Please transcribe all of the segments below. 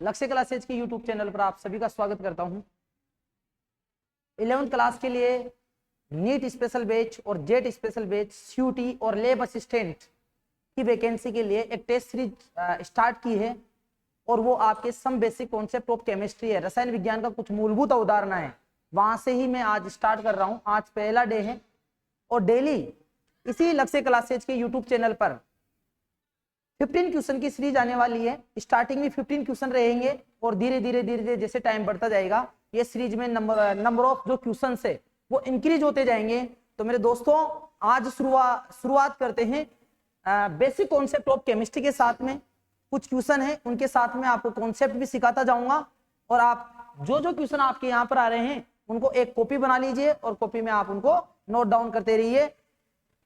लक्ष्य क्लासेज के YouTube channel पर आप सभी का स्वागत करता हूं। 11th क्लास के लिए नीट स्पेशल बैच और जेट स्पेशल बैच, सीयूटी और लैब असिस्टेंट की वैकेंसी के लिए एक टेस्ट सीरीज स्टार्ट की है और वो आपके some basic concept of chemistry है। रसायन विज्ञान का कुछ मूलभूत अवधारणा है, वहां से ही मैं आज स्टार्ट कर रहा हूं। आज पहला डे है और डेली इसी लक्ष्य क्लासेज के यूट्यूब चैनल पर 15 क्वेश्चन की सीरीज आने वाली है। स्टार्टिंग में 15 क्वेश्चन रहेंगे और धीरे धीरे जैसे टाइम बढ़ता जाएगा ये सीरीज में नंबर ऑफ जो क्वेश्चन है वो इंक्रीज होते जाएंगे। तो मेरे दोस्तों आज शुरुआत करते हैं बेसिक कॉन्सेप्ट ऑफ केमिस्ट्री के साथ में। कुछ क्वेश्चन है उनके साथ में आपको कॉन्सेप्ट भी सिखाता जाऊंगा और आप जो क्वेश्चन आपके यहाँ पर आ रहे हैं उनको एक कॉपी बना लीजिए और कॉपी में आप उनको नोट डाउन करते रहिए।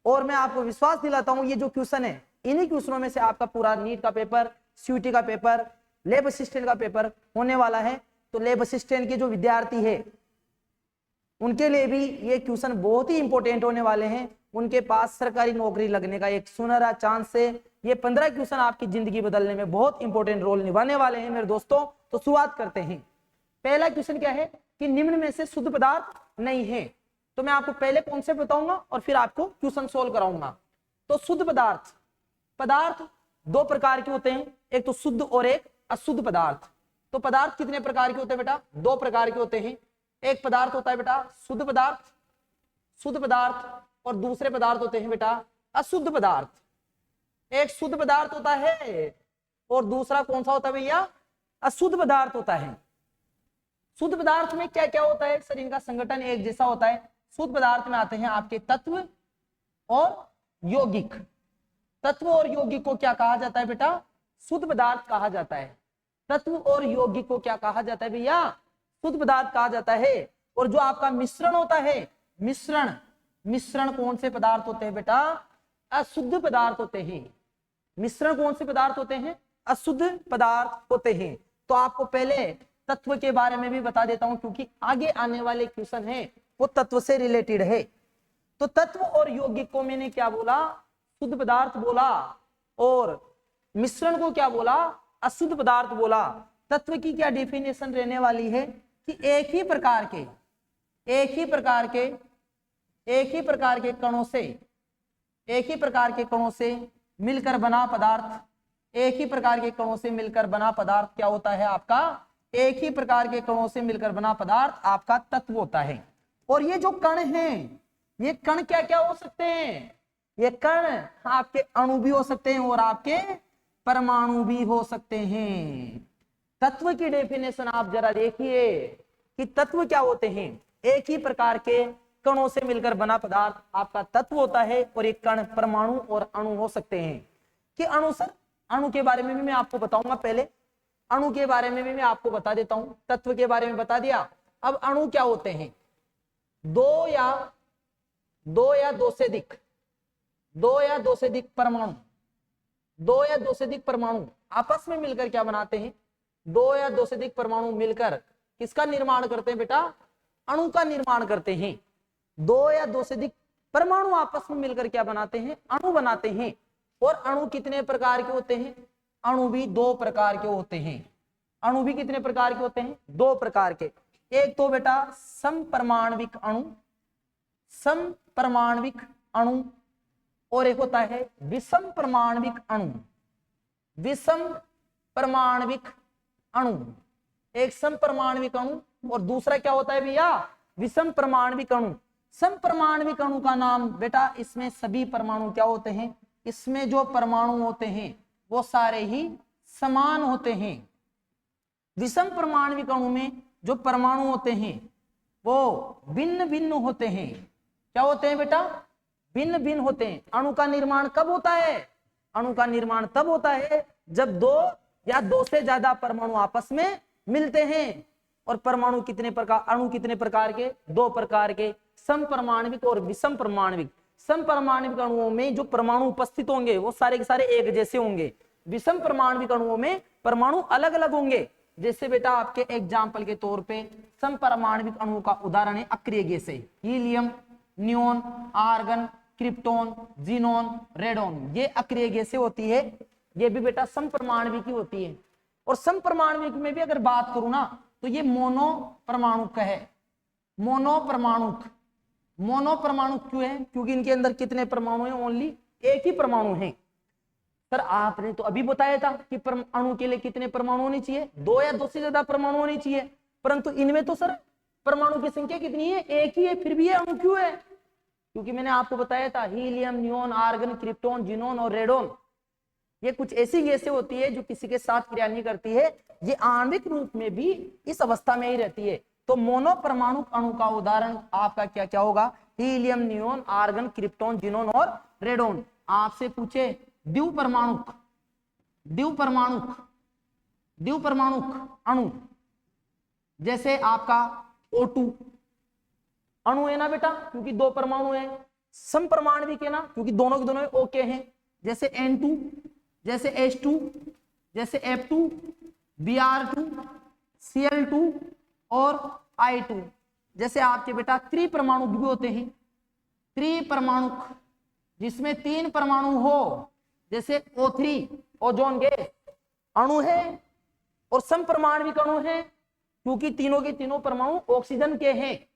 और मैं आपको विश्वास दिलाता हूं ये जो क्वेश्चन है इन्हीं क्वेश्चनों में से आपका पूरा नीट का पेपर, सीयूटी का पेपर, लैब असिस्टेंट का पेपर होने वाला है। तो लैब असिस्टेंट के जो विद्यार्थी है उनके लिए भी ये क्वेश्चन बहुत ही इंपॉर्टेंट होने वाले हैं। उनके पास सरकारी नौकरी लगने का एक सुनहरा चांस है। ये 15 क्वेश्चन आपकी जिंदगी बदलने में बहुत इंपॉर्टेंट रोल निभाने वाले हैं मेरे दोस्तों। तो शुरुआत करते हैं। पहला क्वेश्चन क्या है कि निम्न में से शुद्ध पदार्थ नहीं है। तो मैं आपको पहले कॉन्सेप्ट बताऊंगा और फिर आपको क्वेश्चन सोल्व कराऊंगा। तो शुद्ध पदार्थ दो प्रकार के होते हैं, एक तो शुद्ध और एक अशुद्ध पदार्थ। तो पदार्थ कितने प्रकार के होते हैं बेटा? दो प्रकार के होते हैं। एक पदार्थ होता है बेटा शुद्ध पदार्थ और दूसरे पदार्थ होते हैं बेटा अशुद्ध पदार्थ। एक शुद्ध पदार्थ होता है और दूसरा कौन सा होता है भैया? अशुद्ध पदार्थ होता है। शुद्ध पदार्थ में क्या क्या होता है सर? इनका संगठन एक जैसा होता है। शुद्ध पदार्थ में आते हैं आपके तत्व और यौगिक। तत्व और यौगिक को क्या कहा जाता है बेटा? शुद्ध पदार्थ कहा जाता है। तत्व और यौगिक को क्या कहा जाता है भैया? शुद्ध पदार्थ कहा जाता है। और जो आपका मिश्रण होता है, मिश्रण कौन से पदार्थ होते हैं बेटा? अशुद्ध पदार्थ होते हैं। मिश्रण कौन से पदार्थ होते हैं? अशुद्ध पदार्थ होते हैं। तो आपको पहले तत्व के बारे में भी बता देता हूं क्योंकि आगे आने वाले क्वेश्चन है वो तत्व से रिलेटेड है। तो तत्व और यौगिक को मैंने क्या बोला? शुद्ध पदार्थ बोला। और मिश्रण को क्या बोला? अशुद्ध पदार्थ बोला। तत्व की क्या डेफिनेशन रहने वाली है कि एक ही प्रकार के कणों से मिलकर बना पदार्थ क्या होता है आपका? एक ही प्रकार के कणों से मिलकर बना पदार्थ आपका तत्व होता है। और ये जो कण हैं, ये कण क्या क्या हो सकते हैं? ये कण आपके अणु भी हो सकते हैं और आपके परमाणु भी हो सकते हैं। तत्व की डेफिनेशन आप जरा देखिए कि तत्व क्या होते हैं। एक ही प्रकार के कणों से मिलकर बना पदार्थ आपका तत्व होता है और एक कण परमाणु और अणु हो सकते हैं। कि अणु सर, अणु के बारे में भी मैं आपको बताऊंगा। पहले अणु के बारे में भी मैं आपको बता देता हूं। तत्व के बारे में बता दिया। अब अणु क्या होते हैं? दो या दो से अधिक परमाणु आपस में मिलकर क्या बनाते हैं? दो या दो से अधिक परमाणु मिलकर किसका निर्माण करते हैं बेटा? अणु का निर्माण करते हैं। दो या दो से अधिक परमाणु आपस में मिलकर क्या बनाते हैं? अणु बनाते हैं। और अणु कितने प्रकार के होते हैं? अणु भी दो प्रकार के होते हैं। अणु भी कितने प्रकार के होते हैं? दो प्रकार के। एक तो बेटा समपरमाणविक अणु और एक होता है विषम परमाणविक अणु। एक समपरमाणविक अणु और दूसरा क्या होता है भैया? विषम परमाणविक अणु। समपरमाणविक अणु का नाम बेटा, इसमें सभी परमाणु क्या होते हैं? इसमें जो परमाणु होते हैं वो सारे ही समान होते हैं। विषम परमाणविक अणु में जो परमाणु होते हैं वो भिन्न भिन्न होते हैं। क्या होते हैं बेटा? भिन्न भिन्न होते हैं। अणु का निर्माण कब होता है? अणु का निर्माण तब होता है जब दो या दो से ज्यादा परमाणु आपस में मिलते हैं। और परमाणु कितने प्रकार, अणु कितने प्रकार के? दो प्रकार के, समपरमाणविक और विषम परमाणविक। समपरमाणविक अणुओं में जो परमाणु उपस्थित होंगे वो सारे के सारे एक जैसे होंगे। विषम परमाणविक अणुओं में परमाणु अलग अलग होंगे। जैसे बेटा आपके एग्जाम्पल के तौर पे समपरमाणविक अणु का उदाहरण है अक्रिय गैसें, helium, neon, argon, krypton, xenon, radon. ये अक्रिय गैसें होती है। ये भी बेटा समपरमाणविक की होती है। और सम परमाणविक में भी अगर बात करूं ना तो ये मोनो परमाणुक है। मोनो परमाणुक, मोनो परमाणुक क्यों है? क्योंकि इनके अंदर कितने परमाणु हैं? ओनली एक ही परमाणु है। सर आपने तो अभी बताया था कि अणु के लिए कितने परमाणु होने चाहिए? 2 या 2 से ज्यादा परमाणु होने चाहिए, परंतु इनमें तो सर परमाणु की संख्या कितनी है? एक ही है, फिर भी ये अणु क्यों है? क्योंकि मैंने आपको बताया था helium, neon, argon, krypton, xenon और रेडोन, ये कुछ ऐसी गैसें होती है जो किसी के साथ क्रिया नहीं करती है, ये आणविक रूप में भी इस अवस्था में ही रहती है। तो मोनो परमाणु अणु का उदाहरण आपका क्या क्या होगा? Helium, neon, argon, krypton, xenon और रेडोन। आपसे पूछे द्विपरमाणुक, द्विपरमाणुक, द्विपरमाणुक अणु, जैसे आपका O2 अणु है ना बेटा, क्योंकि 2 परमाणु है। समपरमाणविक है ना, क्योंकि दोनों के दोनों ओके हैं, जैसे N2, जैसे H2, जैसे F2, Br2, Cl2 और I2। जैसे आपके बेटा त्रिपरमाणुक भी होते हैं, त्रिपरमाणुक जिसमें 3 परमाणु हो, जैसे O3 ओजोन गैस अणु है और समपरमाणविक अणु है, क्योंकि तीनों के तीनों परमाणु ऑक्सीजन के हैं,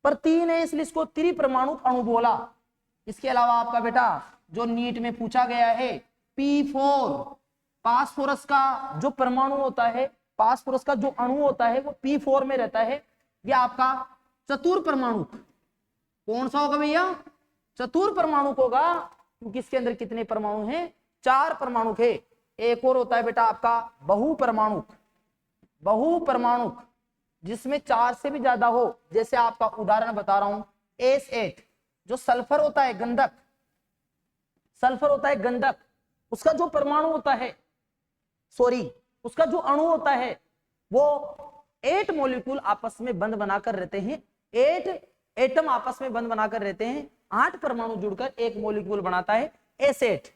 पर 3 है इसलिए इसको त्रिपरमाणु अणु बोला। इसके अलावा आपका बेटा जो नीट में पूछा गया है P4, फास्फोरस का जो परमाणु होता है, फास्फोरस का जो अणु होता है वो P4 में रहता है। यह आपका चतुर्परमाणु कौन सा होगा भैया? चतुर्परमाणु होगा, क्योंकि इसके अंदर कितने परमाणु हैं? 4 परमाणु है। एक और होता है बेटा आपका बहुपरमाणु, बहुपरमाणु जिसमें 4 से भी ज्यादा हो। जैसे आपका उदाहरण बता रहा हूं S8, जो सल्फर होता है गंधक, सल्फर होता है गंधक, उसका जो परमाणु होता है, सॉरी उसका जो अणु होता है वो 8 मॉलिक्यूल आपस में बंध बनाकर रहते हैं, 8 एटम आपस में बंध बनाकर रहते हैं, 8 परमाणु जुड़कर एक मॉलिक्यूल बनाता है S8।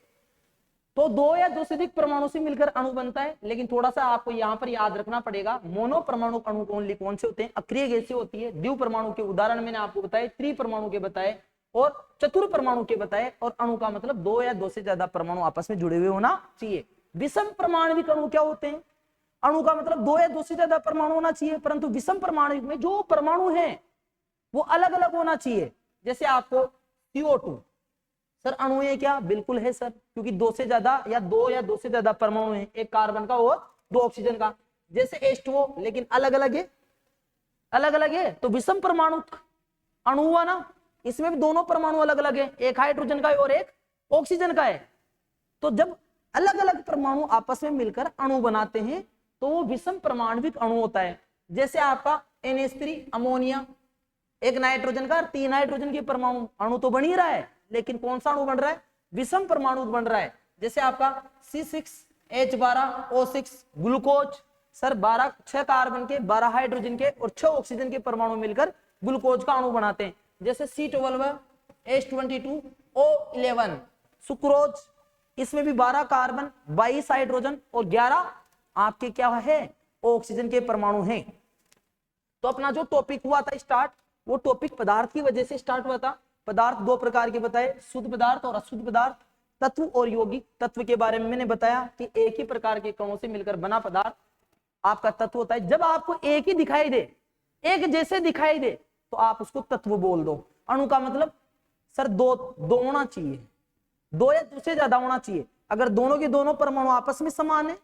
तो 2 या 2 से अधिक परमाणु से मिलकर अणु बनता है। लेकिन थोड़ा सा आपको यहाँ पर याद रखना पड़ेगा, मोनो परमाणु अणु कौन से होते हैं? अक्रिय गैसें होती है। द्विव परमाणु के उदाहरण मैंने आपको बताए, त्रिपरमाणु के बताए और चतुर्परमाणु के बताए। और अणु का मतलब 2 या 2 से ज्यादा परमाणु आपस में जुड़े हुए होना चाहिए। विषम परमाणविक अणु क्या होते हैं? अणु का मतलब 2 या 2 से ज्यादा परमाणु होना चाहिए, परंतु विषम परमाणु में जो परमाणु है वो अलग अलग होना चाहिए। जैसे आपको CO2, सर अणु है क्या? बिल्कुल है सर, क्योंकि 2 से ज्यादा या 2 से ज्यादा परमाणु है, एक कार्बन का और 2 ऑक्सीजन का। जैसे H2O, लेकिन अलग अलग है, अलग अलग है, तो विषम परमाणु अणु हुआ ना, इसमें भी दोनों परमाणु अलग अलग है, एक हाइड्रोजन का है और एक ऑक्सीजन का है। तो जब अलग अलग परमाणु आपस में मिलकर अणु बनाते हैं तो वो विषम परमाणविक अणु होता है। जैसे आपका NH3 अमोनिया, एक नाइट्रोजन का 3 हाइड्रोजन के परमाणु, अणु तो बन ही रहा है, लेकिन कौन सा अणु बन रहा है? विषम परमाणु बन रहा है। जैसे आपका C6H12O6 ग्लूकोज, सर 6 कार्बन के, 12 हाइड्रोजन के और 6 ऑक्सीजन के परमाणु मिलकर ग्लूकोज का अणु बनाते हैं। जैसे C12H22O11 सुक्रोज, इसमें भी 12 कार्बन, 22 हाइड्रोजन और 11 आपके क्या है? ऑक्सीजन के परमाणु हैं। तो अपना जो टॉपिक हुआ था स्टार्ट, वो टॉपिक पदार्थ की वजह से स्टार्ट हुआ था। पदार्थ 2 प्रकार के बताए, शुद्ध पदार्थ और अशुद्ध पदार्थ। तत्व और यौगिक। तत्व के बारे में मैंने बताया कि एक ही प्रकार के कणों से मिलकर बना पदार्थ आपका तत्व होता है। जब आपको एक ही दिखाई दे, एक जैसे दिखाई दे, तो आप उसको तत्व बोल दो। अणु का मतलब सर 2 होना चाहिए, 2 या 2 से ज्यादा होना चाहिए। अगर दोनों के दोनों परमाणु आपस में समान है,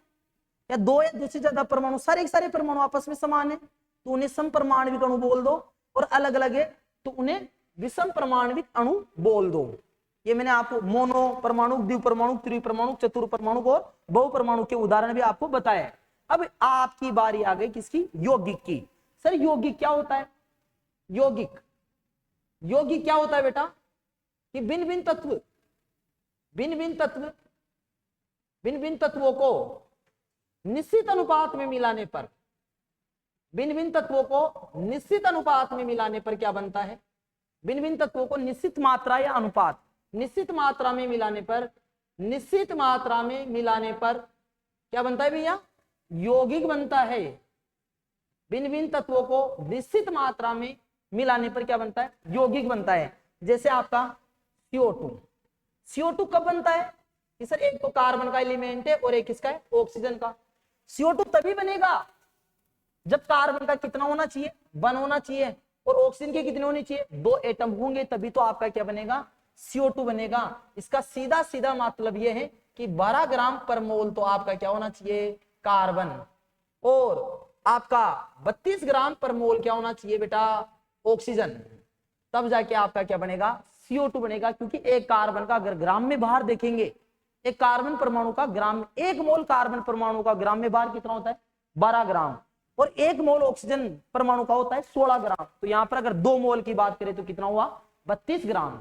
या 2 या 2 से ज्यादा परमाणु, सारे परमाणु आपस में समान है, तो उन्हें समपरमाणविक अणु बोल दो। और अलग अलग है तो उन्हें विषम परमाणविक अणु बोल दो। ये मैंने आपको मोनो परमाणु, द्विपरमाणु, त्रिपरमाणु, चतुर्परमाणु और बहुपरमाणु के उदाहरण भी आपको बताया। अब आपकी बारी आ गई किसकी? यौगिक की। सर यौगिक क्या होता है? यौगिक, यौगिक क्या होता है बेटा? कि भिन्न भिन्न तत्व, भिन्न भिन्न तत्व, भिन्न भिन्न तत्वों को निश्चित अनुपात में मिलाने पर, भिन्न भिन्न तत्वों को निश्चित अनुपात में मिलाने पर क्या बनता है? भिन्न भिन्न तत्वों को निश्चित मात्रा या अनुपात, निश्चित मात्रा में मिलाने पर, निश्चित मात्रा में मिलाने पर क्या बनता है भैया? यौगिक बनता है। भिन्न भिन्न तत्वों को निश्चित मात्रा में मिलाने पर क्या बनता है? यौगिक बनता है। जैसे आपका CO2, CO2 कब बनता है? कि सर एक तो कार्बन का एलिमेंट है और एक किसका है? ऑक्सीजन का। CO2 तभी बनेगा जब कार्बन का कितना होना चाहिए, 1 होना चाहिए, और ऑक्सीजन के कितने होने चाहिए, 2 एटम होंगे, तभी तो आपका क्या बनेगा, CO2 बनेगा। इसका सीधा सीधा मतलब यह है कि 12 ग्राम पर मोल तो आपका क्या होना चाहिए, कार्बन, और आपका 32 ग्राम पर मोल क्या होना चाहिए बेटा, ऑक्सीजन, तब जाके आपका क्या बनेगा, CO2 बनेगा। क्योंकि एक कार्बन का अगर ग्राम में बाहर देखेंगे, एक कार्बन परमाणु का ग्राम, एक मोल कार्बन परमाणु का ग्राम में बाहर कितना होता है, 12 ग्राम, और एक मोल ऑक्सीजन परमाणु का होता है 16 ग्राम। तो यहां पर अगर 2 मोल की बात करें तो कितना हुआ, 32 ग्राम।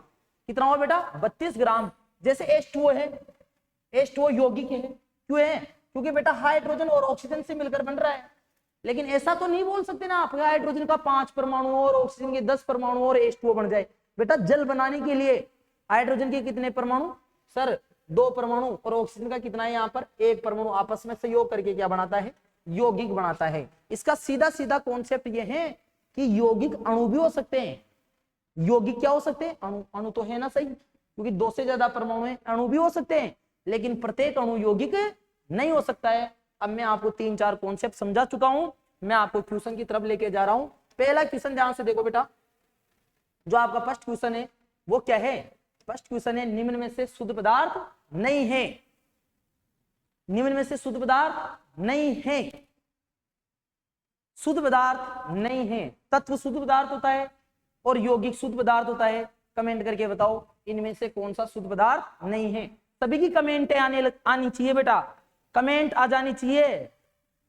कितना हुआ बेटा, 32 ग्राम। जैसे H2O है, H2O यौगिक है, क्यों है, क्योंकि बेटा हाइड्रोजन और ऑक्सीजन से मिलकर बन रहा है। लेकिन ऐसा तो नहीं बोल सकते ना आप, हाइड्रोजन का 5 परमाणु और ऑक्सीजन के 10 परमाणु और H2O बन जाए। बेटा जल बनाने के लिए हाइड्रोजन के कितने परमाणु, सर 2 परमाणु, और ऑक्सीजन का कितना है यहाँ पर, 1 परमाणु, आपस में सहयोग करके क्या बनाता है, यौगिक बनाता है। इसका सीधा सीधा कॉन्सेप्ट ये है कि यौगिक अणु भी हो सकते हैं। यौगिक क्या हो सकते हैं, अणु, अणु तो है ना सही, क्योंकि 2 से ज्यादा परमाणु है, अणु भी हो सकते हैं, लेकिन प्रत्येक अणु यौगिक नहीं हो सकता है। अब मैं आपको 3-4 कॉन्सेप्ट समझा चुका हूं, मैं आपको क्वेश्चन की तरफ लेके जा रहा हूं। पहला क्वेश्चन ध्यान से देखो बेटा, जो आपका फर्स्ट क्वेश्चन है वो क्या है, फर्स्ट क्वेश्चन है निम्न में से शुद्ध पदार्थ नहीं है, निम्न में से शुद्ध पदार्थ नहीं है, शुद्ध पदार्थ नहीं है। तत्व शुद्ध पदार्थ होता है और यौगिक शुद्ध पदार्थ होता है। कमेंट करके बताओ इनमें से कौन सा शुद्ध पदार्थ नहीं है। सभी की कमेंट आनी चाहिए बेटा, कमेंट आ जानी चाहिए।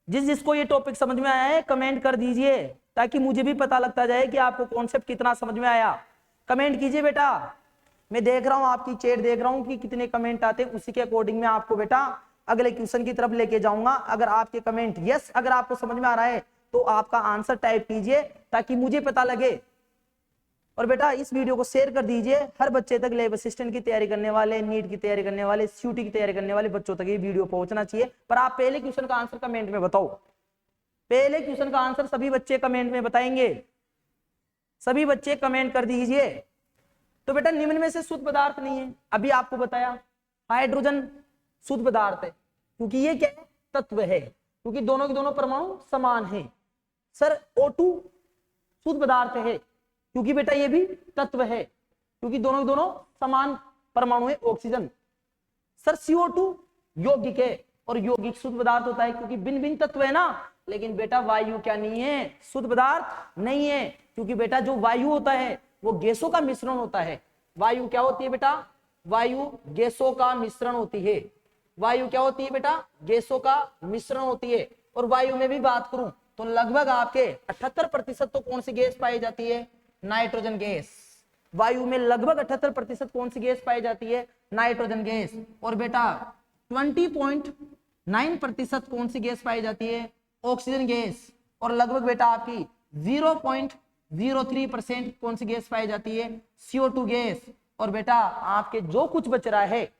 जिसको ये टॉपिक समझ में आया है कमेंट कर दीजिए, ताकि मुझे भी पता लगता जाए कि आपको कॉन्सेप्ट कितना समझ में आया। कमेंट कीजिए बेटा, मैं देख रहा हूं आपकी चैट देख रहा हूं कि कितने कमेंट आते हैं, उसी के अकॉर्डिंग मैं आपको बेटा अगले क्वेश्चन की तरफ लेके जाऊंगा। अगर आपके कमेंट यस, अगर आपको समझ में आ रहा है तो आपका आंसर टाइप कीजिए ताकि मुझे पता लगे। और बेटा इस वीडियो को शेयर कर दीजिए, हर बच्चे तक, लैब असिस्टेंट की तैयारी करने वाले, नीट की तैयारी करने वाले, सीयूटी की तैयारी करने वाले बच्चों तक ये वीडियो पहुंचना चाहिए। पर आप पहले क्वेश्चन का आंसर कमेंट में बताओ, पहले क्वेश्चन का आंसर सभी बच्चे कमेंट में बताएंगे, सभी बच्चे कमेंट कर दीजिए। तो बेटा निम्न में से शुद्ध पदार्थ नहीं है, अभी आपको बताया हाइड्रोजन शुद्ध पदार्थ है, क्योंकि ये क्या है, तत्व है, क्योंकि दोनों के दोनों परमाणु समान है। सर O2 शुद्ध पदार्थ है, क्योंकि बेटा ये भी तत्व है, क्योंकि दोनों के दोनों समान परमाणु है ऑक्सीजन। सर CO2 यौगिक है, और यौगिक शुद्ध पदार्थ होता है क्योंकि भिन्न भिन्न तत्व है ना। लेकिन बेटा वायु क्या नहीं है, शुद्ध पदार्थ नहीं है, क्योंकि बेटा जो वायु होता है वो गैसों का मिश्रण होता है। वायु क्या होती है बेटा, वायु गैसों का मिश्रण होती है। वायु क्या होती है बेटा, गैसों का मिश्रण होती है। और वायु में भी बात करूं तो लगभग आपके 78% तो कौन सी गैस पाई जाती है, नाइट्रोजन गैस। वायु में लगभग 78% कौन सी गैस पाई जाती है, नाइट्रोजन गैस। और बेटा 20.9% कौन सी गैस पाई जाती है, ऑक्सीजन गैस। और लगभग बेटा आपकी 0.03% कौन सी गैस पाई जाती है, CO2 गैस। और बेटा आपके जो कुछ बच रहा है,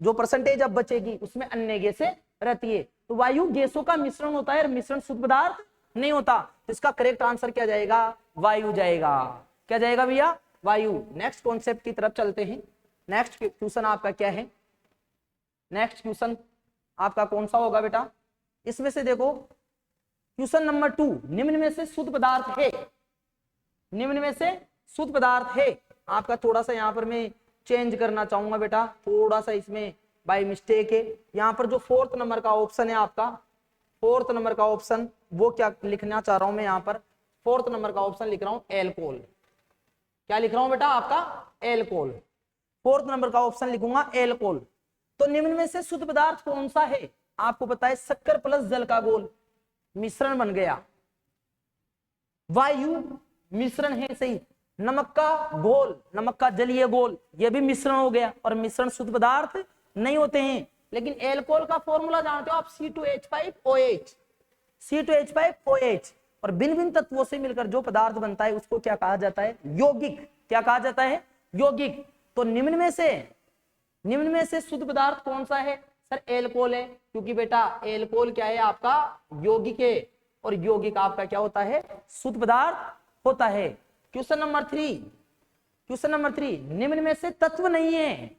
जो परसेंटेज अब बचेगी उसमें अन्य गैसें रहती है। तो वायु गैसों का मिश्रण होता है और मिश्रण शुद्ध पदार्थ नहीं होता। तो इसका करेक्ट आंसर क्या जाएगा, वायु जाएगा। क्या जाएगा भैया, वायु। नेक्स्ट कॉन्सेप्ट की तरफ चलते हैं। नेक्स्ट क्वेश्चन आपका क्या है, नेक्स्ट क्वेश्चन आपका कौन सा होगा बेटा, इसमें से देखो क्वेश्चन नंबर 2, निम्न में से शुद्ध पदार्थ है, निम्न में से शुद्ध पदार्थ है। आपका थोड़ा सा यहाँ पर मैं चेंज करना चाहूंगा बेटा, थोड़ा सा इसमें बाय मिस्टेक है। यहाँ पर जो 4th नंबर का ऑप्शन है आपका, 4th नंबर का ऑप्शन, वो क्या लिखना चाह रहा हूं मैं यहाँ पर, 4th नंबर का ऑप्शन लिख रहा हूं एल्कोहल। क्या लिख रहा हूं बेटा, आपका एल्कोहल। 4th नंबर का ऑप्शन लिखूंगा एल्कोहल। तो निम्न में से शुद्ध पदार्थ कौन सा है, आपको पता है शक्कर प्लस जल का घोल मिश्रण बन गया, वायु मिश्रण है सही, नमक का घोल, नमक का जलीय घोल, यह भी मिश्रण हो गया, और मिश्रण शुद्ध पदार्थ नहीं होते हैं। लेकिन एल्कोहल का फॉर्मूला जानते हो आप, C2H5OH, C2H5OH। और भिन्न भिन्न तत्वों से मिलकर जो पदार्थ बनता है उसको क्या कहा जाता है, यौगिक। क्या कहा जाता है, यौगिक। तो निम्न में से शुद्ध पदार्थ कौन सा है, सर एल्कोहल है, क्योंकि बेटा एल्कोहल क्या है आपका, यौगिक है, और यौगिक आपका क्या होता है, शुद्ध पदार्थ होता है। क्वेश्चन नंबर 3, निम्न में से तत्व नहीं है,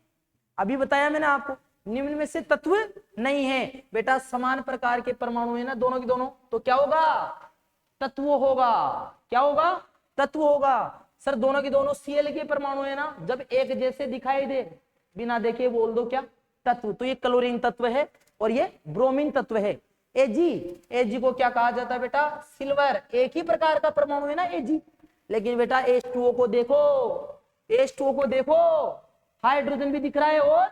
अभी बताया मैंने आपको, निम्न में से तत्व नहीं है। बेटा समान प्रकार के परमाणु है ना दोनों के दोनों, तो क्या होगा? तत्व होगा। क्या होगा? तत्व होगा। सर दोनों के दोनों Cl के परमाणु है ना, जब एक जैसे दिखाई दे बिना देखे बोल दो क्या? तत्व। तो ये क्लोरीन तत्व है और ये ब्रोमीन तत्व है। Ag को क्या कहा जाता है बेटा? सिल्वर। एक ही प्रकार का परमाणु है ना Ag, लेकिन बेटा H2O को देखो, H2O को देखो, हाइड्रोजन भी दिख रहा है और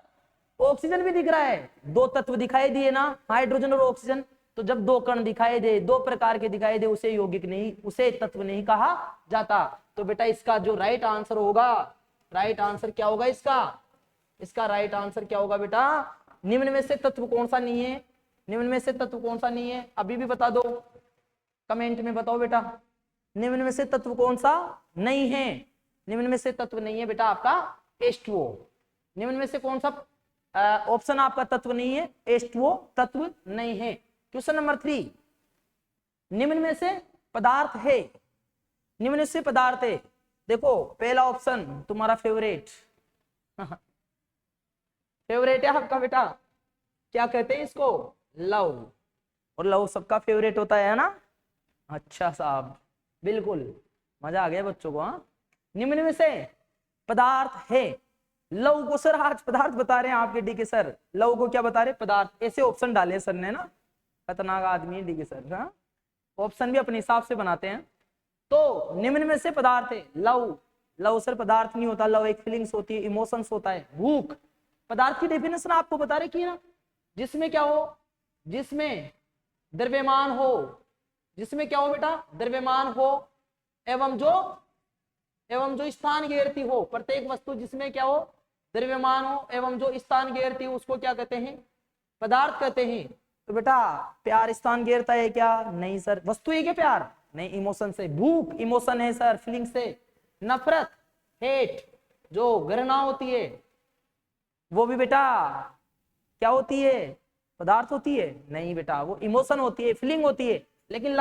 ऑक्सीजन भी दिख रहा है। दो तत्व दिखाई दिए ना, हाइड्रोजन और ऑक्सीजन। तो जब दो कण दिखाई दे, दो प्रकार के दिखाई दे, उसे यौगिक नहीं, उसे तत्व नहीं कहा जाता। तो बेटा इसका जो राइट आंसर होगा, राइट आंसर क्या होगा इसका? इसका राइट आंसर क्या होगा बेटा? निम्न में से तत्व कौन सा नहीं है? निम्न में से तत्व कौन सा नहीं है? अभी भी बता दो, कमेंट में बताओ बेटा, निम्न में से तत्व कौन सा नहीं है? निम्न में से तत्व नहीं है बेटा आपका H2O। निम्न में से कौन सा ऑप्शन आपका तत्व नहीं है? H2O तत्व नहीं है। क्वेश्चन नंबर 3, निम्न में से पदार्थ है, निम्न से पदार्थ है। देखो पहला ऑप्शन तुम्हारा फेवरेट फेवरेट है आपका बेटा, क्या कहते हैं इसको? लव। और लव सबका फेवरेट होता है ना? अच्छा साहब, बिल्कुल मजा आ गया बच्चों को। हाँ, निम्न में से पदार्थ है। लव को सर आज पदार्थ बता रहे हैं आपके डी के सर, लव को क्या बता रहे? पदार्थ। ऐसे ऑप्शन डाले सर ने ना, खतरनाक आदमी है डी के सर। हाँ, ऑप्शन भी अपने हिसाब से बनाते हैं। तो निम्न में से पदार्थ है लव। लव सर पदार्थ नहीं होता, लव एक फीलिंग्स होती है, इमोशंस होता है। भूख पदार्थ की डेफिनेशन आपको बता रहे की ना, जिसमें क्या हो? जिसमें द्रव्यमान हो। जिसमें क्या हो बेटा? द्रव्यमान हो एवं जो स्थान घेरती हो। प्रत्येक वस्तु जिसमें क्या हो? द्रव्यमान हो एवं जो स्थान घेरती हो, उसको क्या कहते हैं? पदार्थ कहते हैं। तो बेटा प्यार स्थान घेरता है क्या? नहीं सर। वस्तु है क्या प्यार? नहीं, इमोशन से। भूख इमोशन है सर, फीलिंग से। नफरत हेट जो घृणा होती है, वो भी बेटा क्या होती है? पदार्थ होती है? नहीं बेटा, वो इमोशन होती है, फीलिंग होती है। लेकिन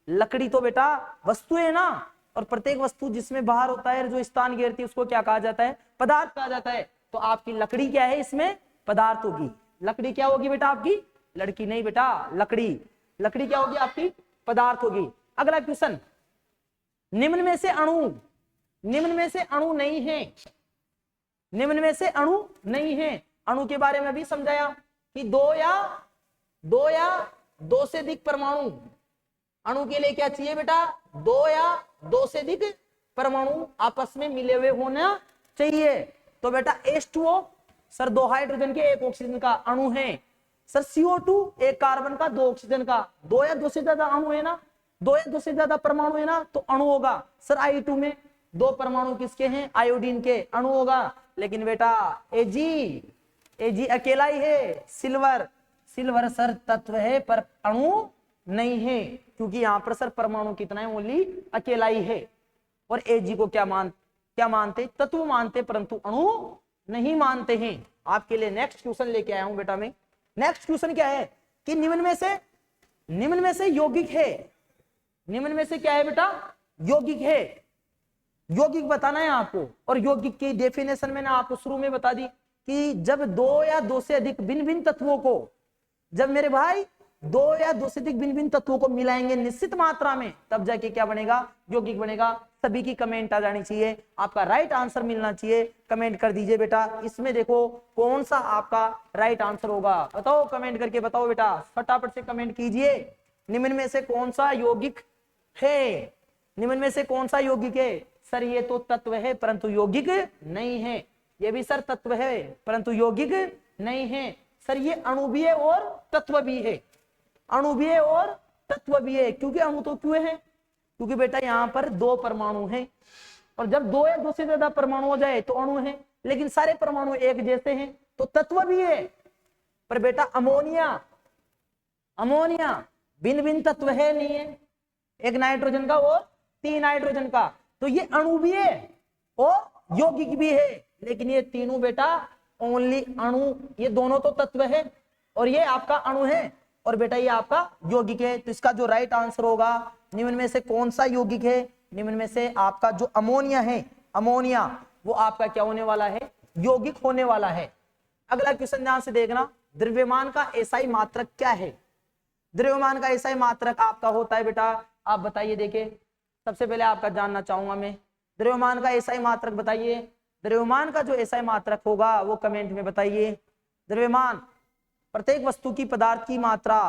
लकड़ी तो बेटा वस्तु है ना, और प्रत्येक वस्तु जिसमें बाहर होता है, जो स्थान घेरती है, उसको क्या कहा जाता है? पदार्थ कहा जाता है। तो आपकी लकड़ी क्या है? इसमें पदार्थ होगी। लकड़ी क्या होगी बेटा आपकी? लड़की नहीं बेटा, लकड़ी क्या होगी आपकी? पदार्थ होगी। अगला क्वेश्चन, निम्न में से अणु नहीं है। निम्न में से अणु नहीं है। अणु के बारे में भी समझाया कि दो या दो से अधिक परमाणु। अणु के लिए क्या चाहिए बेटा? दो या दो से अधिक परमाणु आपस में मिले हुए होना चाहिए। तो बेटा H2O सर दो हाइड्रोजन के एक ऑक्सीजन का अणु है। सर CO2 एक कार्बन का दो ऑक्सीजन का। दो या दो से ज्यादा अणु है ना, दो या दो से ज्यादा परमाणु है ना, तो अणु होगा। सर I2 में दो परमाणु किसके हैं? आयोडीन के। अणु होगा। लेकिन बेटा Ag अकेला ही है। सिल्वर सर तत्व है पर अणु नहीं है, क्योंकि यहाँ पर सर परमाणु कितना है? ओनली अकेला ही है। और Ag को क्या मानते? तत्व मानते, परंतु अणु नहीं मानते हैं। आपके लिए नेक्स्ट क्वेश्चन लेके आया हूं बेटा मैं। नेक्स्ट क्वेश्चन क्या है कि निम्न में से यौगिक है। निम्न में से क्या है बेटा? यौगिक है। यौगिक बताना है आपको, और यौगिक की डेफिनेशन मैंने आपको शुरू में बता दी कि जब दो या दो से अधिक भिन्न भिन्न तत्वों को, जब मेरे भाई दो या दो से अधिक भिन्न भिन्न तत्वों को मिलाएंगे निश्चित मात्रा में, तब जाके क्या बनेगा? यौगिक बनेगा। सभी की कमेंट आ जानी चाहिए, आपका राइट आंसर मिलना चाहिए। कमेंट कर दीजिए बेटा, इसमें देखो कौन सा आपका राइट आंसर होगा। बताओ, कमेंट करके बताओ बेटा, फटाफट से कमेंट कीजिए। निम्न में से कौन सा यौगिक है? निम्न में से कौन सा यौगिक है? सर ये तो तत्व है परंतु यौगिक नहीं है। ये भी सर तत्व है परंतु यौगिक नहीं है। सर ये अणु भी है और तत्व भी है। अणु भी है और तत्व भी है। क्योंकि अणु तो क्यों है? क्योंकि बेटा यहाँ पर दो परमाणु हैं, और जब दो या दो से ज्यादा परमाणु हो जाए तो अणु है। लेकिन सारे परमाणु एक जैसे हैं तो तत्व भी है। पर बेटा अमोनिया भिन्न भिन्न तत्व है नहीं है, एक नाइट्रोजन का और 3 नाइट्रोजन का। तो ये अणु भी है और यौगिक भी है। लेकिन ये तीनों बेटा ओनली अणु, ये दोनों तो तत्व है और ये आपका अणु है, और बेटा ये आपका यौगिक है। तो इसका जो राइट आंसर होगा, निम्न में से कौन सा यौगिक है? निम्न में से आपका जो अमोनिया है, अमोनिया वो आपका क्या होने वाला है? यौगिक होने वाला है। अगला क्वेश्चन ध्यान से देखना, द्रव्यमान का एसआई मात्रक क्या है? द्रव्यमान का एसआई मात्रक आपका होता है बेटा, आप बताइए। देखिए सबसे पहले आपका जानना चाहूंगा मैं, द्रव्यमान का एसआई मात्रक बताइए। द्रव्यमान का जो एसआई मात्रक होगा वो कमेंट में बताइए। द्रव्यमान, प्रत्येक वस्तु की पदार्थ की मात्रा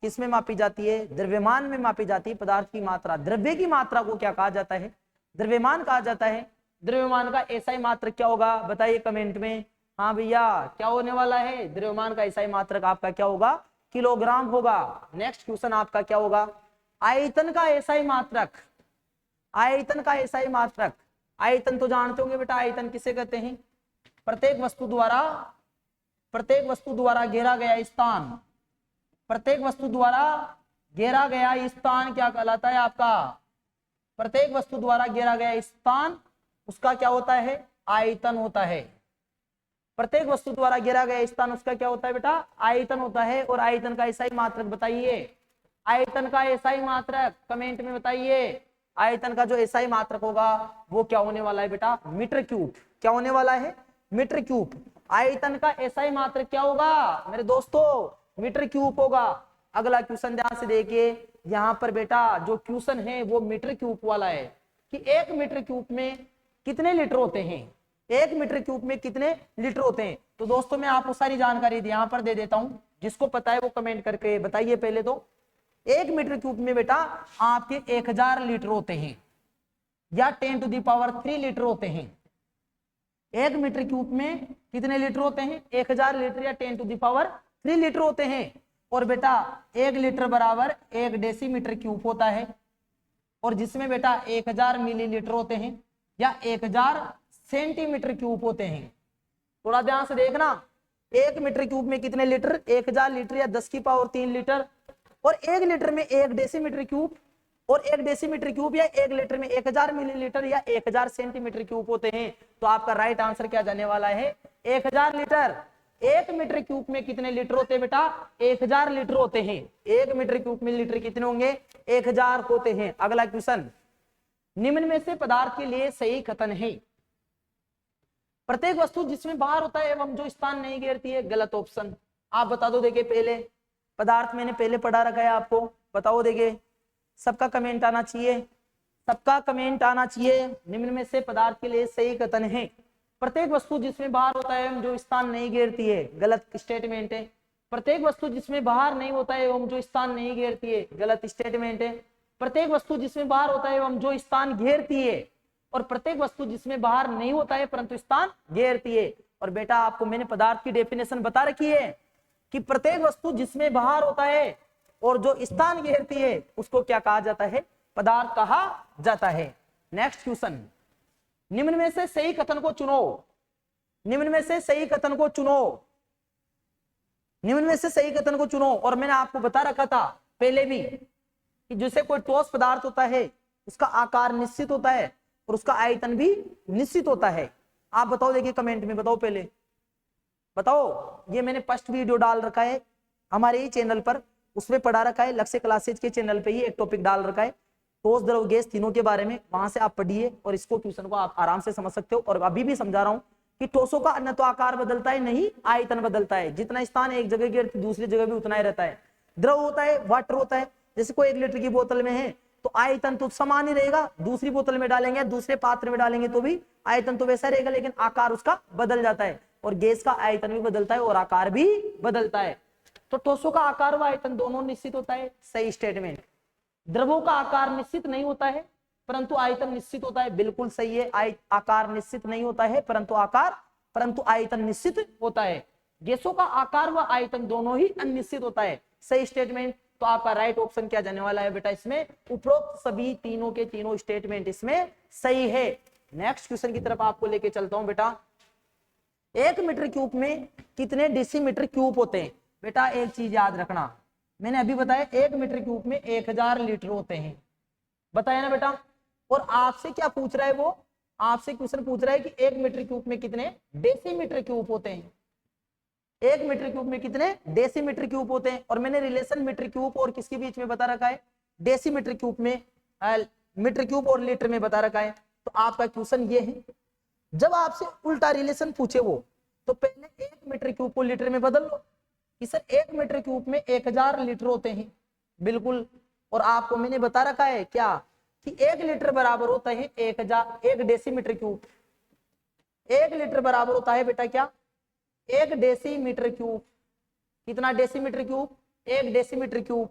किसमें मापी जाती है? द्रव्यमान में मापी जाती है पदार्थ की मात्रा। द्रव्य की मात्रा को क्या कहा जाता है? द्रव्यमान कहा जाता है। द्रव्यमान का एसआई मात्रक क्या होगा बताइए कमेंट में। हाँ भैया, क्या होने वाला है? द्रव्यमान का एसआई मात्रक आपका क्या होगा? किलोग्राम होगा। नेक्स्ट क्वेश्चन आपका क्या होगा? आयतन का एसआई मात्रक। आयतन का एसआई मात्रक, आयतन तो जानते होंगे बेटा, आयतन किसे कहते हैं? प्रत्येक वस्तु द्वारा घेरा गया स्थान, प्रत्येक वस्तु द्वारा घेरा गया स्थान क्या कहलाता है आपका? प्रत्येक वस्तु द्वारा घेरा गया स्थान, उसका क्या होता है? आयतन होता है। प्रत्येक वस्तु द्वारा घेरा गया स्थान उसका क्या होता है बेटा? आयतन होता है। और आयतन का एसआई मात्रक बताइए। आयतन का एसआई मात्रक कमेंट में बताइए। आयतन का जो एसआई मात्रक होगा वो क्या होने वाला है बेटा? Metre cube. क्या होने वाला है? Metre cube. आयतन का एसआई मात्रक क्या होगा मेरे दोस्तों? मीटर क्यूब होगा। अगला क्वेश्चन ध्यान से देखिए, यहाँ पर बेटा जो क्वेश्चन है वो मीटर क्यूब वाला है कि 1 मीटर क्यूब में कितने लीटर होते हैं? 1 मीटर क्यूब में कितने लीटर होते हैं? तो दोस्तों मैं आपको सारी जानकारी यहाँ पर दे देता हूं, जिसको पता है वो कमेंट करके बताइए। पहले तो 1 मीटर क्यूब में बेटा आपके 1000 लीटर होते हैं या 10⁻³ लीटर होते हैं। 1 मीटर क्यूब में कितने लीटर होते हैं? 1000 लीटर या 10⁻³ लीटर होते हैं। और बेटा 1 लीटर बराबर 1 डेसीमीटर क्यूब होता है, और जिसमें बेटा 1000 मिलीलीटर होते हैं या 1000 सेंटीमीटर क्यूब होते हैं। थोड़ा ध्यान से देखना, 1 मीटर क्यूब में कितने लीटर? 1000 लीटर या 10⁻³ लीटर। और 1 लीटर में 1 डेसीमीटर क्यूब, और 1 डेसीमीटर क्यूब या 1 लीटर में 1000 मिलीलीटर या 1000 सेंटीमीटर क्यूब होते हैं। तो आपका राइट आंसर क्या जाने वाला है? 1000 लीटर। 1 मीटर क्यूब में कितने लीटर होते हैं बेटा? 1000 लीटर होते हैं। 1 मीटर क्यूब में लीटर कितने होंगे? 1000 होते हैं। अगला क्वेश्चन, निम्न में से पदार्थ के लिए सही कथन है? प्रत्येक वस्तु जिसमें बाहर होता है एवं जो स्थान नहीं घेरती है, गलत ऑप्शन। आप बता दो। देखिए पहले पदार्थ मैंने पहले पढ़ा रखा है आपको, बताओ। देखिए सबका कमेंट आना चाहिए, सबका कमेंट आना चाहिए। निम्न में से पदार्थ के लिए सही कथन है? प्रत्येक वस्तु जिसमें बाहर होता है एवं जो स्थान नहीं घेरती है, गलत स्टेटमेंट है। प्रत्येक वस्तु जिसमें बाहर नहीं होता है एवं जो स्थान नहीं घेरती है, गलत स्टेटमेंट है। प्रत्येक वस्तु जिसमें बाहर होता है एवं जो स्थान घेरती है, और प्रत्येक वस्तु जिसमें बाहर नहीं होता है परंतु स्थान घेरती है। और बेटा आपको मैंने पदार्थ की डेफिनेशन बता रखी है कि प्रत्येक वस्तु जिसमें बाहर होता है और जो स्थान घेरती है उसको क्या कहा जाता है? पदार्थ कहा जाता है। नेक्स्ट क्वेश्चन, निम्न में से सही कथन को चुनो। निम्न में से सही कथन को चुनो। निम्न में से सही कथन को चुनो। और मैंने आपको बता रखा था पहले भी कि जैसे कोई ठोस पदार्थ होता है उसका आकार निश्चित होता है और उसका आयतन भी निश्चित होता है। आप बताओ, देखिए कमेंट में बताओ, पहले बताओ। ये मैंने फर्स्ट वीडियो डाल रखा है हमारे ही चैनल पर, उसमें पढ़ा रखा है। लक्ष्य क्लासेज के चैनल पे ही एक टॉपिक डाल रखा है, ठोस द्रव गैस तीनों के बारे में। वहां से आप पढ़िए और इसको क्वेश्चन को आप आराम से समझ सकते हो। और अभी भी समझा रहा हूं कि ठोसों का न तो आकार बदलता है, नहीं आयतन बदलता है। जितना स्थान एक जगह घेरती दूसरी जगह भी उतना ही रहता है। द्रव होता है, वाटर होता है। जैसे कोई 1 लीटर की बोतल में है तो आयतन तो समान ही रहेगा, दूसरी बोतल में डालेंगे, दूसरे पात्र में डालेंगे तो भी आयतन तो वैसा रहेगा, लेकिन आकार उसका बदल जाता है। और गैस का आयतन भी बदलता है और आकार भी बदलता है। तो ठोसों का आकार व आयतन दोनों निश्चित होता है, सही स्टेटमेंट। द्रवों का आकार निश्चित नहीं होता है परंतु आयतन निश्चित होता है, बिल्कुल सही है। आकार निश्चित नहीं होता है परंतु आयतन निश्चित होता है। गैसों का आकार व आयतन दोनों ही अनिश्चित होता है, सही स्टेटमेंट। तो आपका राइट ऑप्शन क्या जाने वाला है बेटा? इसमें उपरोक्त सभी तीनों के तीनों स्टेटमेंट इसमें सही है। नेक्स्ट क्वेश्चन की तरफ आपको लेके चलता हूं बेटा। 1 मीटर क्यूब में कितने डेसीमीटर क्यूब होते हैं? बेटा एक चीज याद रखना, मैंने अभी बताया 1 मीटर क्यूब में 1000 लीटर होते हैं, बताया ना बेटा। और आपसे क्या पूछ रहा है? वो आपसे क्वेश्चन पूछ रहा है कि 1 मीटर क्यूब में कितने डेसीमीटर क्यूब होते हैं। 1 मीटर क्यूब में कितने डेसीमीटर क्यूब होते हैं। और मैंने रिलेशन मीटर क्यूब और किसके बीच में बता रखा है? डेसीमीटर क्यूब में, मीटर क्यूब और लीटर में बता रखा है। तो आपका क्वेश्चन ये है, जब आपसे उल्टा रिलेशन पूछे वो तो पहले 1 मीटर क्यूब को लीटर में बदल लो कि सर 1 मीटर क्यूब में 1000 लीटर होते हैं। बिल्कुल, और आपको मैंने बता रखा है क्या कि 1 लीटर बराबर होता है 1 डेसीमीटर क्यूब। 1 लीटर बराबर होता है बेटा क्या, 1 डेसीमीटर क्यूब। कितना डेसीमीटर क्यूब, 1 डेसीमीटर क्यूब।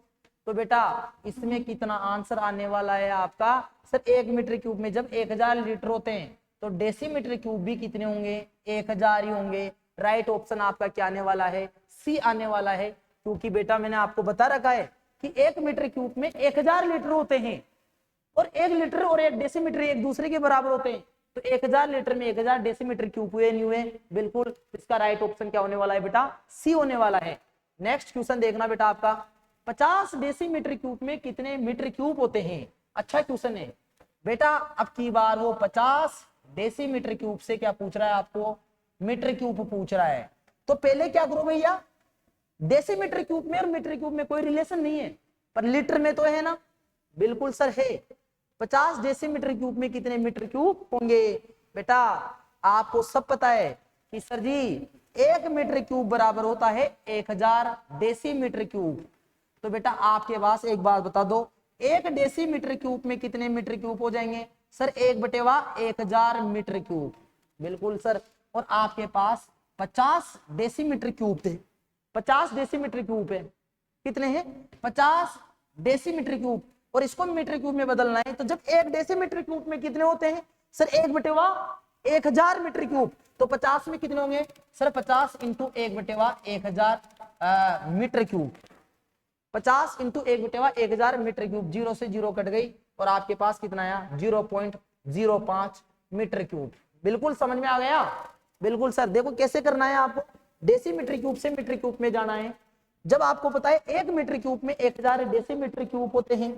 तो बेटा इसमें कितना आंसर आने वाला है आपका, सर 1 मीटर क्यूब में जब 1000 लीटर होते हैं तो डेसीमीटर क्यूब भी कितने होंगे, 1000 ही होंगे। राइट ऑप्शन आपका क्या आने वाला है, सी आने वाला है, क्योंकि बेटा मैंने आपको बता रखा है कि 1 मीटर क्यूब में 1000 लीटर होते हैं और 1 लीटर और 1 डेसीमीटर एक दूसरे के बराबर होते हैं। तो 1000 लीटर में 1000 डेसीमीटर क्यूब हुए नहीं हुए, बिल्कुल इसका राइट ऑप्शन क्या होने वाला है बेटा, सी होने वाला है। नेक्स्ट क्वेश्चन देखना बेटा आपका, 50 डेसीमीटर क्यूब में कितने मीटर क्यूब होते हैं। अच्छा क्वेश्चन है बेटा, अब की बार वो 50 डेसीमीटर क्यूब से क्या पूछ रहा है, आपको मीटर क्यूब पूछ रहा है। तो पहले क्या करो भैया, डेसीमीटर क्यूब में और मीटर क्यूब में कोई रिलेशन नहीं है, पर लीटर में तो है ना। बिल्कुल सर है। 50 डेसीमीटर क्यूब में कितने मीटर क्यूब होंगे। बेटा आपको सब पता है कि सर जी 1 मीटर क्यूब बराबर होता है 1000 डेसीमीटर क्यूब। तो बेटा आपके पास एक बात बता दो, 1 डेसीमीटर क्यूब में कितने मीटर क्यूब हो जाएंगे, सर 1/1000 मीटर क्यूब। बिल्कुल सर, और आपके पास 50 डेसीमीटर क्यूब थे, 50 डेसीमीटर क्यूब है, कितने हैं 50 डेसीमीटर क्यूब, और इसको मीटर क्यूब में बदलना है। तो जब 1 डेसीमीटर क्यूब में कितने होते हैं, सर 1/1000 मीटर क्यूब। तो 50 में कितने होंगे, sir 50 into 1/1000 metre cube. 50 into 1/1000 metre cube, 0 से 0 कट गई और आपके पास कितना आया 0.05 मीटर क्यूब। बिल्कुल समझ में आ गया। बिल्कुल सर, देखो कैसे करना है आपको, डेसीमीटर क्यूब से मीटर क्यूब में जाना है। जब आपको पता है 1 मीटर क्यूब में 1000 डेसीमीटर क्यूब होते हैं,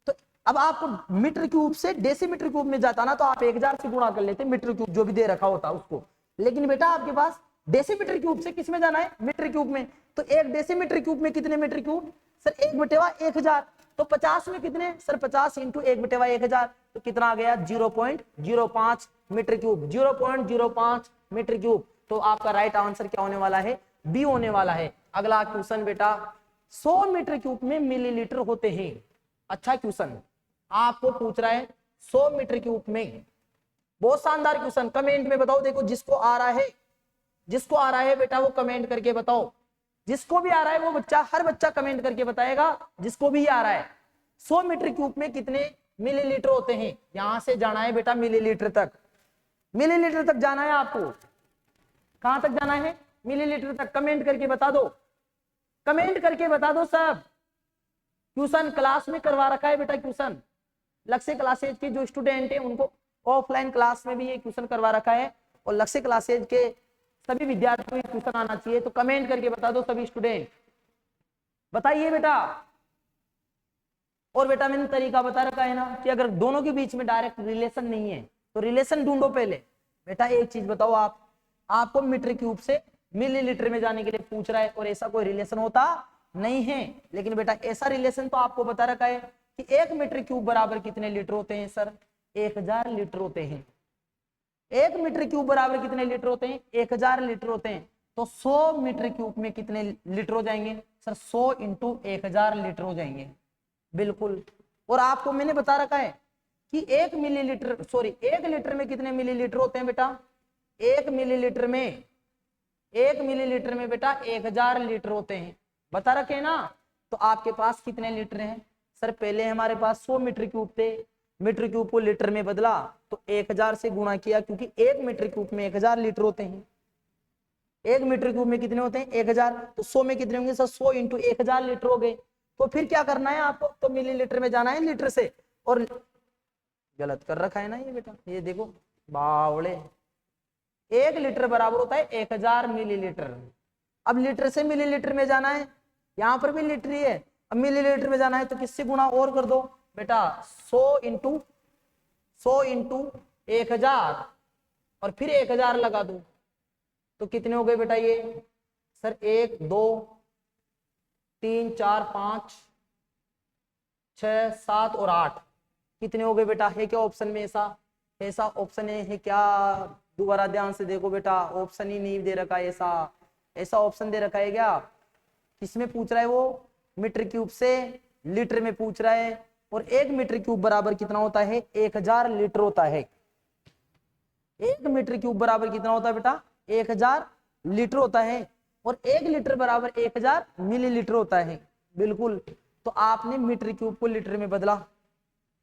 तो अब आपको मीटर क्यूब से डेसीमीटर क्यूब में जाता ना, तो आप 1000 से गुणा कर लेते मीटर क्यूब जो भी दे रखा होता उसको। लेकिन बेटा आपके पास डेसीमीटर क्यूब से किस में जाना है, मीटर क्यूब में। तो 1 डेसीमीटर क्यूब में कितने मीटर क्यूब, सर 1/1000। तो 50 में कितने, सर 50 इंटू 1/1000, तो कितना आ गया 0.05 मीटर क्यूब, 0.05 मीटर क्यूब। तो आपका राइट आंसर क्या होने वाला है, बी होने वाला है। अगला क्वेश्चन बेटा, 100 मीटर क्यूब में मिलीलीटर होते हैं। अच्छा क्वेश्चन आपको पूछ रहा है 100 मीटर क्यूब में, बहुत शानदार क्वेश्चन। कमेंट में बताओ, देखो जिसको आ रहा है, जिसको आ रहा है बेटा वो कमेंट करके बताओ। जिसको भी आ रहा है वो बच्चा, हर बच्चा कमेंट करके बताएगा जिसको भी आ रहा है। 100 मीटर क्यूब में कितने मिलीलीटर होते हैं, यहां से जाना है बेटा मिलीलीटर तक, मिलीलीटर तक जाना है आपको। कहां तक जाना है, मिलीलीटर तक। कमेंट करके बता दो, कमेंट करके बता दो सब। ट्यूशन क्लास में करवा रखा है बेटा, ट्यूशन लक्ष्य क्लासेज के जो स्टूडेंट है उनको ऑफलाइन क्लास में भी ये क्वेश्चन करवा रखा है, और लक्ष्य क्लासेज के सभी विद्यार्थियों को क्वेश्चन आना चाहिए। तो कमेंट करके बता दो सभी स्टूडेंट, बताइए बेटा। और बेटा मैंने तरीका बता रखा है ना कि अगर दोनों के बीच में डायरेक्ट रिलेशन नहीं है तो रिलेशन ढूंढो पहले। बेटा एक चीज बताओ, आपको मीटर क्यूब से मिलीलीटर में जाने के लिए पूछ रहा है और ऐसा कोई रिलेशन होता नहीं है। लेकिन बेटा ऐसा रिलेशन तो आपको बता रखा है कि 1 मीटर क्यूब बराबर कितने लीटर होते हैं, सर 1000 लीटर होते हैं। 1 मीटर क्यूब बराबर कितने लीटर होते हैं, 1000 लीटर होते हैं। तो 100 मीटर क्यूब में कितने लीटर हो जाएंगे, सर 100 इंटू 1000 लीटर हो जाएंगे। बिल्कुल, और आपको मैंने बता रखा है कि 1 मिलीलीटर, सॉरी 1 लीटर में कितने मिलीलीटर होते हैं बेटा, 1 मिलीलीटर में, 1 मिलीलीटर में बेटा 1000 लीटर होते हैं, बता रखे ना। तो आपके पास कितने लीटर हैं, सर पहले हमारे पास 100 मीटर क्यूब थे, मीटर क्यूब को लीटर में बदला तो 1000 से गुणा किया, क्योंकि 1 मीटर क्यूब में 1000 लीटर होते हैं। 1 मीटर क्यूब में कितने होते हैं 1000, तो 100 में कितने होंगे सर 100 इंटू 1000 लीटर हो गए। तो फिर क्या करना है आपको, तो मिलीलीटर में जाना है लीटर से। और गलत कर रखा है ना ये बेटा, ये देखो बावड़े, 1 लीटर बराबर होता है 1000 मिलीलीटर। अब लीटर से मिलीलीटर में जाना है, यहां पर भी लीटर ही है, अब मिलीलीटर में जाना है तो किससे गुणा और कर दो बेटा, 100 इंटू 1000 और फिर 1000 लगा दो, तो कितने हो गए बेटा ये, सर 1 2 3 4 5 6 7 और 8, कितने हो गए बेटा, है क्या ऑप्शन में ऐसा, ऐसा ऑप्शन है क्या, दोबारा ध्यान से देखो बेटा, ऑप्शन ही नहीं दे रखा है, ऐसा ऐसा ऑप्शन दे रखा है क्या? किसमें पूछ रहा है वो? मीटर क्यूब से लीटर में पूछ रहा है। और 1 मीटर क्यूब बराबर कितना होता है? 1000 लीटर होता है। 1 मीटर क्यूब बराबर कितना होता है बेटा? 1000 लीटर होता है। और 1 लीटर बराबर 1000 मिलीलीटर होता है। बिल्कुल, तो आपने मीटर क्यूब को लीटर में बदला।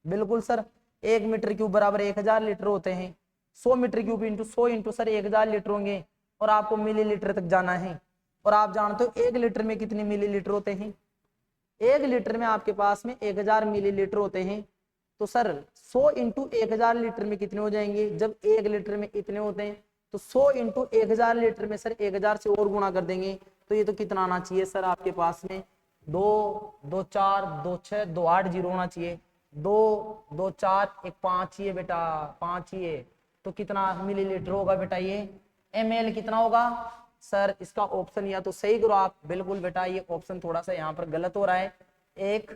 बिल्कुल सर, 1 मीटर क्यूब बराबर 1000 लीटर होते हैं। 100 metre cube into 100 into sir 1000 litre होंगे। और आपको मिलीलीटर तक जाना है। और आप जानते हो 1 लीटर में कितने मिलीलीटर होते हैं? 1 लीटर में आपके पास में 1000 मिलीलीटर होते हैं। तो सर 100 इंटू 1000 लीटर में कितने हो जाएंगे? जब 1 लीटर में इतने होते हैं तो 100 इंटू 1000 लीटर में सर 1000 से और गुणा कर देंगे। तो ये तो कितना आना चाहिए सर आपके पास में? 2 2 4 2 6 2 8 जीरो होना चाहिए। 2 2 4 1 5 ही है बेटा, 5 ही है। तो कितना मिलीलीटर होगा बेटा? ये ml कितना होगा सर? इसका ऑप्शन या तो सही करो आप। बिल्कुल बेटा, ये ऑप्शन थोड़ा सा यहाँ पर गलत हो रहा है। एक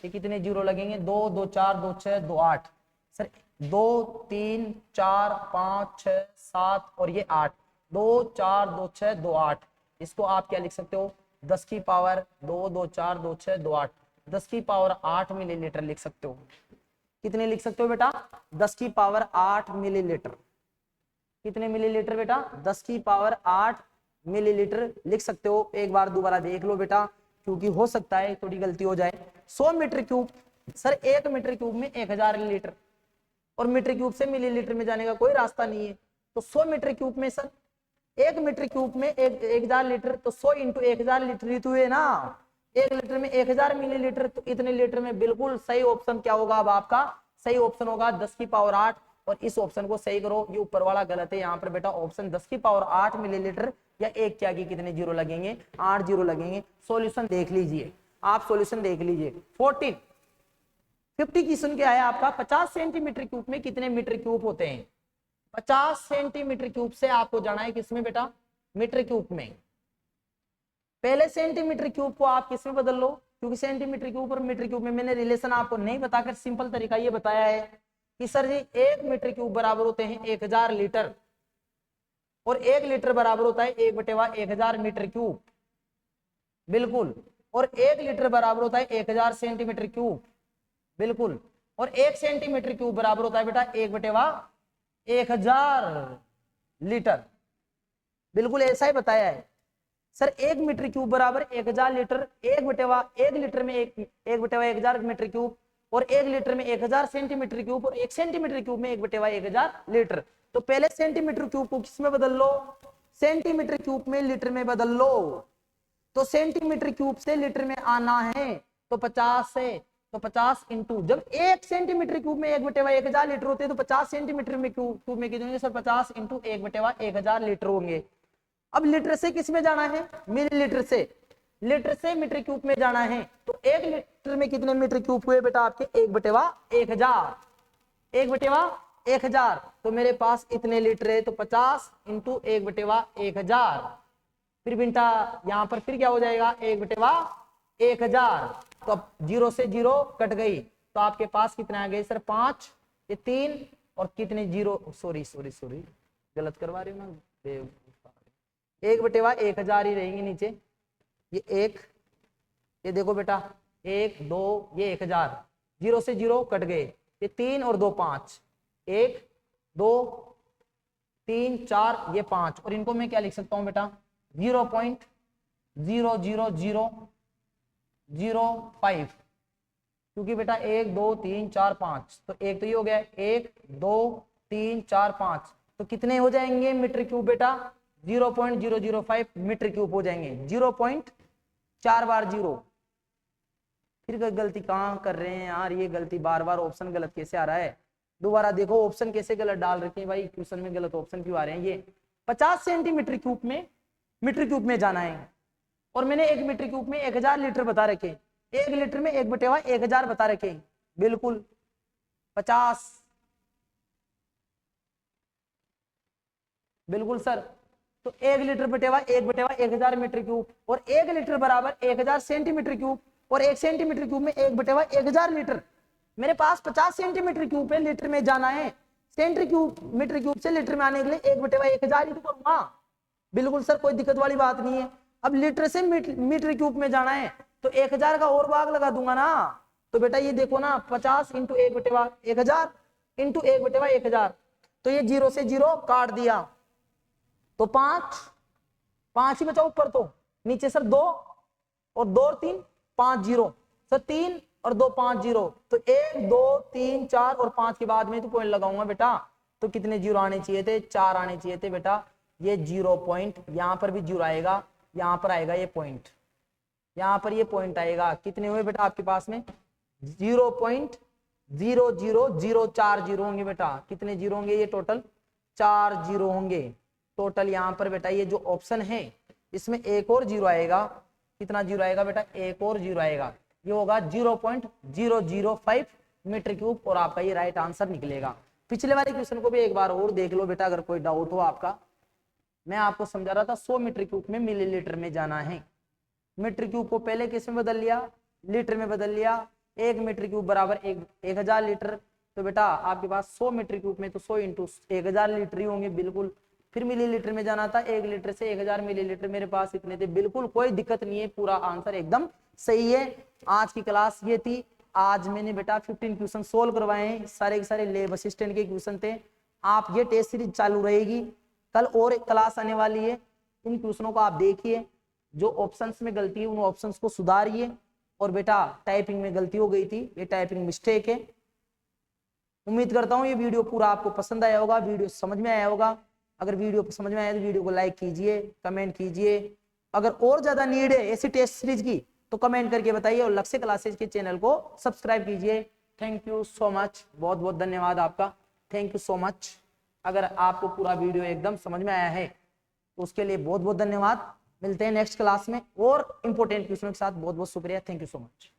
ये कितने जीरो लगेंगे? 2 2 4 2 6 2 8 सर, 2 3 4 5 6 7 और ये 8, 2 4 2 6 2 8। इसको आप क्या लिख सकते हो? 10 की पावर 2 2 4 2 6 2 8, 10 की पावर 8 मिलीलीटर लिख सकते हो। कितने लिख सकते हो बेटा? 10 की पावर 8 मिलीलीटर। कितने मिलीलीटर बेटा? 10 की पावर 8 मिलीलीटर लिख सकते हो। एक बार दोबारा देख लो बेटा, क्योंकि हो सकता है थोड़ी गलती हो जाए। 100 metre cube sir, 1 metre cube में 1000 लीटर, और मीटर क्यूब से मिलीलीटर में जाने का कोई रास्ता नहीं है। तो 100 मीटर क्यूब में सर 1 मीटर क्यूब में 1000 लीटर, तो 100 इंटू 1000 लीटर ही तो है ना। 1 लीटर में 1000 मिलीलीटर, तो इतने लीटर में बिल्कुल सही ऑप्शन क्या होगा? अब आपका सही ऑप्शन होगा 10 की पावर 8। और इस ऑप्शन को सही करो, ये ऊपर वाला गलत है। यहाँ पर बेटा ऑप्शन 10 की पावर 8 मिलीलीटर या एक क्या की कितने जीरो लगेंगे? 8 जीरो लगेंगे। सॉल्यूशन देख लीजिए आप, सॉल्यूशन देख लीजिए। 50 क्वेश्चन क्या है आपका? 50 सेंटीमीटर क्यूब में कितने मीटर क्यूब होते हैं? 50 सेंटीमीटर क्यूब से आपको जाना है किसमें बेटा? मीटर क्यूब में। पहले सेंटीमीटर क्यूब को आप किसमें बदल लो, क्योंकि सेंटीमीटर क्यूब और मीटर क्यूब में मैंने रिलेशन आपको नहीं बताकर सिंपल तरीका ये बताया है कि सर जी 1 मीटर क्यूब बराबर होते हैं 1000 लीटर, और 1 लीटर बराबर होता है 1/1000 मीटर क्यूब। बिल्कुल, और 1 लीटर बराबर होता है 1000 सेंटीमीटर क्यूब। बिल्कुल, और 1 सेंटीमीटर क्यूब बराबर होता है बेटा 1/1000 लीटर। बिल्कुल ऐसा ही बताया है सर। 1 मीटर क्यूब बराबर 1000 लीटर, 1 लीटर में 1/1000 मीटर क्यूब, और 1 लीटर में 1000 सेंटीमीटर क्यूब, और 1 सेंटीमीटर क्यूब में 1/1000 लीटर। तो पहले सेंटीमीटर क्यूब को किस में बदल लो? सेंटीमीटर क्यूब में लीटर में बदल लो। तो सेंटीमीटर क्यूब से लीटर में आना है तो 50 से, तो 50 इंटू, जब 1 सेंटीमीटर क्यूब में 1/1000 लीटर होते हैं तो 50 सेंटीमीटर में क्यूब में कितने होंगे सर? 50 इंटू 1/1000 लीटर होंगे। अब लीटर से किस में जाना है? मिलीलीटर से। लीटर से मीटर क्यूब में जाना है, तो 1 लीटर में कितने मीटर क्यूब हुए बेटा आपके? 1/1000। 1/1000, तो मेरे पास इतने लीटर है, तो 50 इंटू 1/1000। फिर बेटा यहाँ पर फिर क्या हो जाएगा? 1/1000। तो अब 0 से 0 कट गई, तो आपके पास कितने आ गए सर? 5, ये 3, और कितने जीरो? सॉरी गलत करवा रही हूँ मैं। 1/1000 ही रहेंगे नीचे। ये 1, ये देखो बेटा 1 2, ये 1000, 0 से 0 कट गए। ये 3 और 2 5, 1 2 3 4, ये 5, और इनको मैं क्या लिख सकता हूँ बेटा? 0.00005, क्योंकि बेटा 1 2 3 4 5, तो एक तो ये हो गया 1 2 3 4 5, तो कितने हो जाएंगे मीटर क्यूब बेटा? 0.005 मीटर क्यूब हो जाएंगे। 0.4 बार 0। फिर गलती कहाँ कर रहे हैं यार? ये गलती बार बार ऑप्शन गलत कैसे आ रहा है? दोबारा देखो ऑप्शन कैसे गलत डाल रखे हैं भाई, क्वेश्चन में गलत ऑप्शन क्यों आ रहे हैं? ये 50 सेंटीमीटर क्यूब में मीटर क्यूब में जाना है, और मैंने 1 मीटर क्यूब में 1000 लीटर बता रखे, 1 लीटर में 1/1000 बता रखे। बिल्कुल 50, बिल्कुल सर। तो 1 लीटर बटेवा 1/1000 मीटर क्यूब, और 1 लीटर बराबर 1000 सेंटीमीटर क्यूब, और 1 सेंटीमीटर क्यूब में 1/1000 लीटर। मेरे पास 50 सेंटीमीटर क्यूब है, लीटर में जाना है। सेंटर क्यूब मीटर क्यूब से लीटर में आने के लिए 1/1000 ही तो करूंगा। बिल्कुल सर, कोई दिक्कत वाली बात नहीं है। अब लीटर से मीटर क्यूब में जाना है तो 1000 का और भाग लगा दूंगा ना। तो बेटा ये देखो ना, 50 इंटू 1/1000 इंटू 1/1000, तो ये 0 से 0 काट दिया तो 5 ही बचा ऊपर, तो नीचे सर 2 और 2 और 3 5 0, सर 3 और 2 5 0, तो 1 2 3 4 और 5 के बाद में तो पॉइंट लगाऊंगा बेटा। तो कितने जीरो आने चाहिए थे? 4 आने चाहिए थे बेटा। ये 0 पॉइंट, यहाँ पर भी 0 आएगा, यहाँ पर आएगा ये पॉइंट, यहाँ पर ये पॉइंट आएगा। कितने हुए बेटा आपके पास में? 0.00040 जीरो होंगे बेटा। कितने जीरो होंगे? ये टोटल 4 जीरो होंगे टोटल। यहाँ पर बेटा ये जो ऑप्शन है इसमें एक और जीरो आएगा। कितना जीरो आएगा बेटा? एक और जीरो आएगा। ये होगा 0.005 मीटर क्यूब और आपका ये राइट आंसर निकलेगा। पिछले वाले क्वेश्चन को भी एक बार और देख लो बेटा, अगर कोई डाउट हो आपका। मैं आपको समझा रहा था 100 मीटर क्यूब में मिलीलीटर में जाना है। मीटर क्यूब को पहले किस में बदल लिया? लीटर में बदल लिया। 1 मीटर क्यूब बराबर 1000 लीटर। तो बेटा आपके पास 100 मीटर क्यूब में तो 100 इंटू 1000 लीटर ही होंगे बिल्कुल। फिर मिलीलीटर में जाना था, 1 लीटर से 1000 मिलीलीटर मेरे पास इतने थे। बिल्कुल कोई दिक्कत नहीं है, पूरा आंसर एकदम सही है। आज की क्लास ये थी। आज मैंने बेटा 15 क्वेश्चन सोल्व करवाए हैं, सारे के सारे लैब असिस्टेंट के क्वेश्चन थे। आप ये टेस्ट सीरीज चालू रहेगी, कल और एक क्लास आने वाली है। इन क्वेश्चनों को आप देखिए, जो ऑप्शंस में गलती है उन ऑप्शंस को सुधारिए। और बेटा टाइपिंग में गलती हो गई थी, ये टाइपिंग मिस्टेक है। उम्मीद करता हूँ ये वीडियो पूरा आपको पसंद आया होगा, वीडियो समझ में आया होगा। अगर वीडियो समझ में आया तो वीडियो को लाइक कीजिए, कमेंट कीजिए। अगर और ज्यादा नीड है ऐसी टेस्ट सीरीज की तो कमेंट करके बताइए, और लक्ष्य क्लासेज के चैनल को सब्सक्राइब कीजिए। थैंक यू सो मच, बहुत बहुत धन्यवाद आपका। Thank you so much. अगर आपको पूरा वीडियो एकदम समझ में आया है तो उसके लिए बहुत बहुत धन्यवाद। मिलते हैं नेक्स्ट क्लास में और इंपॉर्टेंट क्वेश्चन के साथ। बहुत बहुत शुक्रिया। Thank you so much.